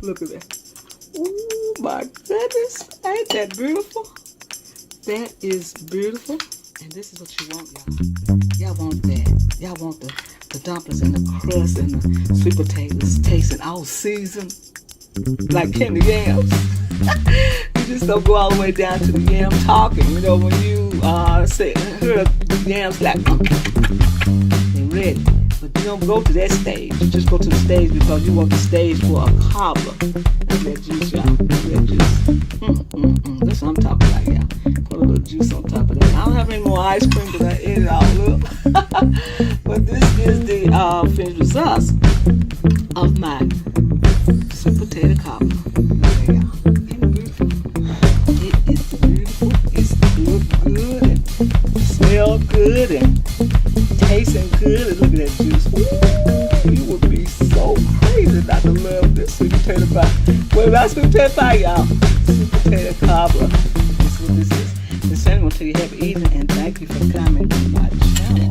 Look at that. Oh my goodness. Ain't that beautiful? That is beautiful. And this is what you want, y'all. Y'all want that. Y'all want the dumplings and the crust and the sweet potatoes tasting all seasoned like candy yams. You just don't go all the way down to the yam talking. You know, when you hear the yams like they're ready. But you don't go to that stage. You just go to the stage because you want the stage for a cobbler. Look at that juice, y'all. Look at that juice. That's what I'm talking about, y'all. Put a little juice on top of that. I don't have any more ice cream because I ate it all up. But this is the finished results of my sweet potato cobbler. There, y'all. Isn't it beautiful? It is beautiful. It's look good and smell good and tasting good. And look at that juice. Ooh, you would be so crazy not to love this sweet potato pie. Well, that's sweet potato pie, y'all. Sweet potato cobbler. This is what this is. This channel will tell you happy eating and thank you for coming to my channel.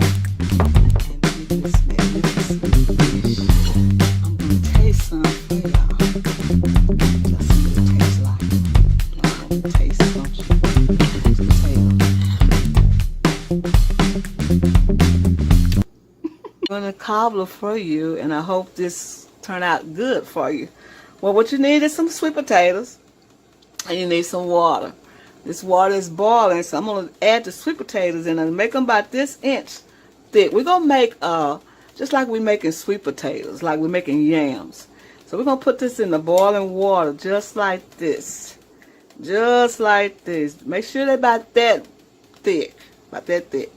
And this magnificent dish. I'm going to taste some for y'all. Just see what it tastes like. I want to taste it, don't you? I'm going to cobbler for you, and I hope this turned out good for you. Well, what you need is some sweet potatoes, and you need some water. This water is boiling, so I'm going to add the sweet potatoes in and make them about this inch thick. We're going to make, just like we're making sweet potatoes, like we're making yams. So we're going to put this in the boiling water just like this. Just like this. Make sure they're about that thick. About that thick.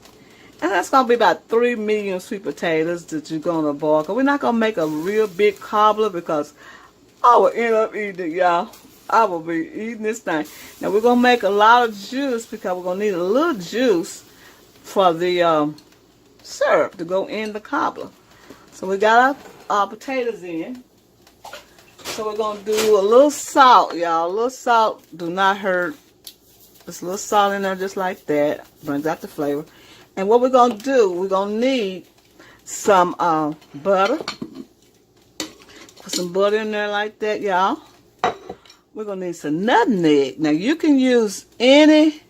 And that's going to be about 3 medium sweet potatoes that you're going to boil. We're not going to make a real big cobbler because I will end up eating it, y'all. I will be eating this thing. Now, we're going to make a lot of juice because we're going to need a little juice for the syrup to go in the cobbler. So we got our potatoes in. So we're going to do a little salt, y'all. A little salt do not hurt. Just a little salt in there just like that. Brings out the flavor. And what we're going to do, we're going to need some butter. Put some butter in there like that, y'all. We're going to need some nutmeg. Now, you can use any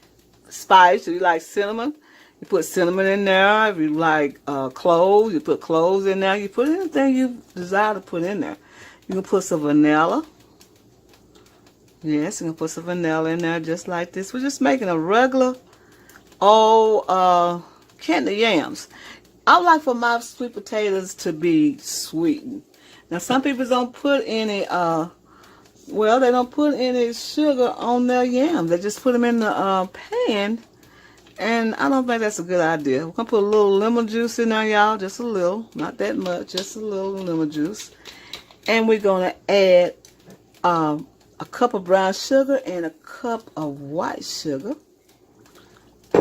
spice. If you like cinnamon, you put cinnamon in there. If you like cloves, you put cloves in there. You put anything you desire to put in there. You can put some vanilla. Yes, you can put some vanilla in there just like this. We're just making a regular old candy yams. I like for my sweet potatoes to be sweetened. Now, some people don't put any, well, they don't put any sugar on their yams. They just put them in the pan, and I don't think that's a good idea. We're going to put a little lemon juice in there, y'all, just a little, not that much, just a little lemon juice. And we're going to add a cup of brown sugar and a cup of white sugar.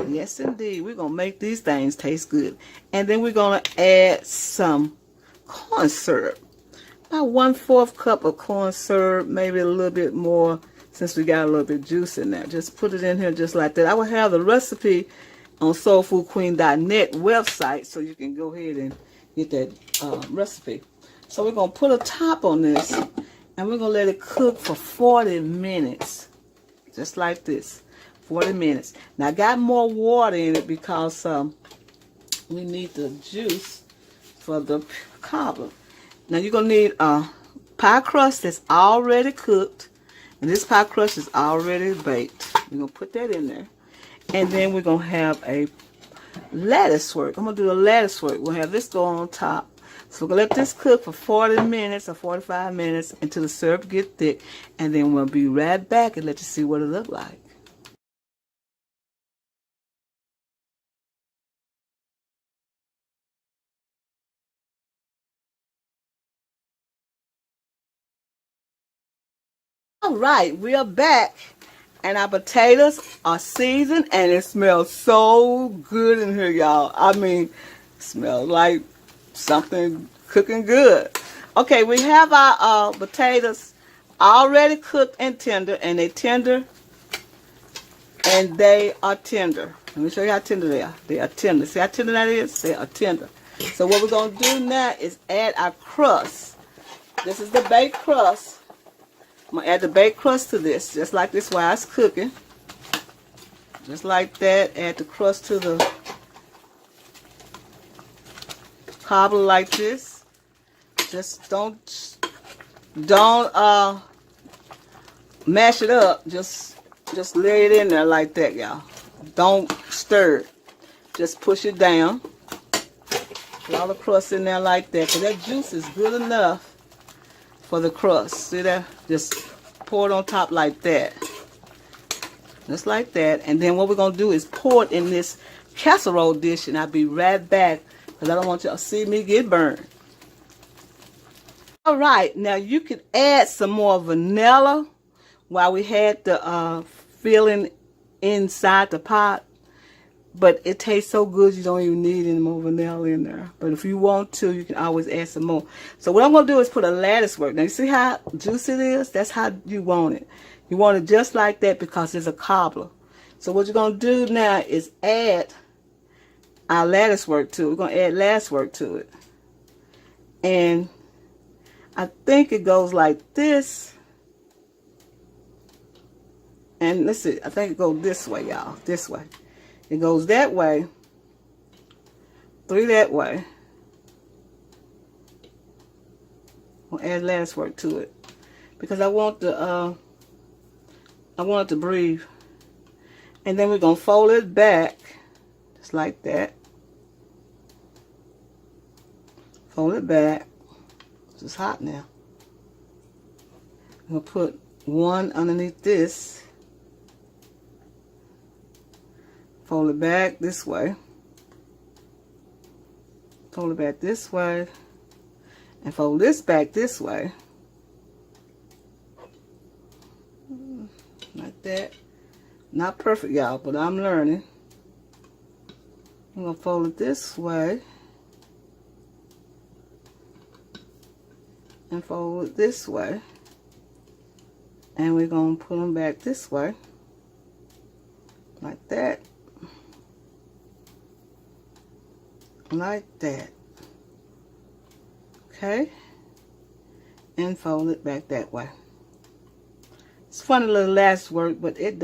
Yes, indeed. We're going to make these things taste good. And then we're going to add some corn syrup. About 1/4 cup of corn syrup, maybe a little bit more since we got a little bit of juice in there. Just put it in here just like that. I will have the recipe on soulfoodqueen.net website so you can go ahead and get that recipe. So we're going to put a top on this and we're going to let it cook for 40 minutes. Just like this. 40 minutes. Now, I got more water in it because we need the juice for the cobbler. Now, you're going to need a pie crust that's already cooked. And this pie crust is already baked. We're going to put that in there. And then we're going to have a lattice work. I'm going to do a lattice work. We'll have this go on top. So we're going to let this cook for 40 minutes or 45 minutes until the syrup gets thick. And then we'll be right back and let you see what it looks like. All right, we are back, and our potatoes are seasoned, and it smells so good in here, y'all. I mean, it smells like something cooking good. Okay, we have our potatoes already cooked and tender, and they tender, and they are tender. Let me show you how tender they are. They are tender. See how tender that is? They are tender. So what we're going to do now is add our crust. This is the baked crust. I'm going to add the baked crust to this, just like this while it's cooking. Just like that. Add the crust to the cobbler like this. Just don't mash it up. Just lay it in there like that, y'all. Don't stir it. Just push it down. Put all the crust in there like that, because that juice is good enough for the crust. See that? Just pour it on top like that. Just like that. And then what we're going to do is pour it in this casserole dish, and I'll be right back, because I don't want y'all to see me get burned. All right, now you could add some more vanilla while we had the filling inside the pot. But it tastes so good you don't even need any more vanilla in there. But if you want to, you can always add some more. So what I'm going to do is put a lattice work. Now you see how juicy it is? That's how you want it. You want it just like that because it's a cobbler. So what you're going to do now is add our lattice work to it. We're going to add lattice work to it. And I think it goes like this. And let's see. I think it goes this way, y'all. This way. It goes that way, 3 that way. We'll add lattice work to it because I want the I want it to breathe. And then we're gonna fold it back just like that. Fold it back. It's hot now. I'm gonna put one underneath this. Fold it back this way. Fold it back this way. And fold this back this way. Like that. Not perfect, y'all, but I'm learning. I'm going to fold it this way. And fold it this way. And we're going to put them back this way. Like that. Like that. Okay, and fold it back that way. It's funny little last work, but it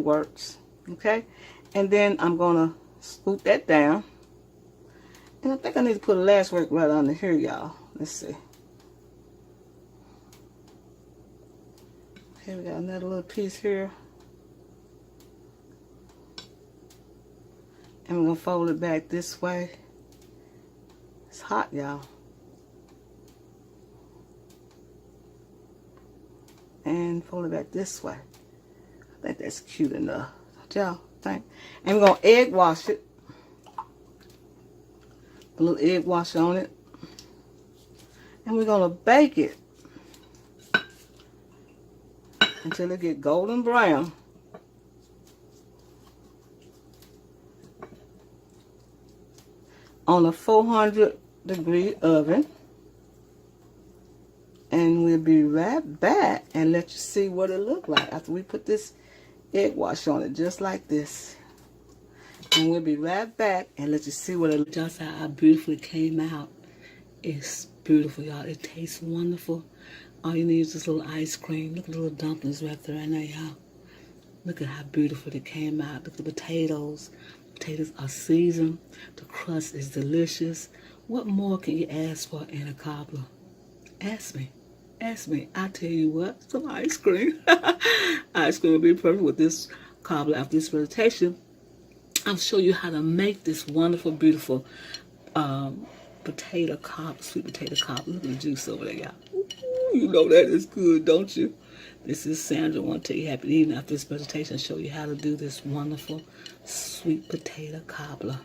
works. Okay, and then I'm gonna scoop that down, and I think I need to put a last work right under here, y'all. Let's see. Okay, we got another little piece here, and we're gonna fold it back this way. It's hot, y'all. And fold it back this way. I think that's cute enough. Y'all think? And we're going to egg wash it. A little egg wash on it. And we're going to bake it until it get golden brown. On a 400-degree oven. And we'll be right back and let you see what it look like after we put this egg wash on it, just like this. And we'll be right back and let you see what it looks like. Just how beautifully it came out. It's beautiful, y'all. It tastes wonderful. All you need is this little ice cream. Look at the little dumplings right there right now, y'all. Look at how beautiful it came out. Look at the potatoes. Potatoes are seasoned. The crust is delicious. What more can you ask for in a cobbler? Ask me. Ask me. I tell you what, some ice cream. Ice cream will be perfect with this cobbler. After this presentation, I'll show you how to make this wonderful, beautiful potato cobbler, sweet potato cobbler. Look at the juice over there, y'all. You know that is good, don't you? This is Sandra. I want to tell you happy evening after this presentation. Show you how to do this wonderful sweet potato cobbler.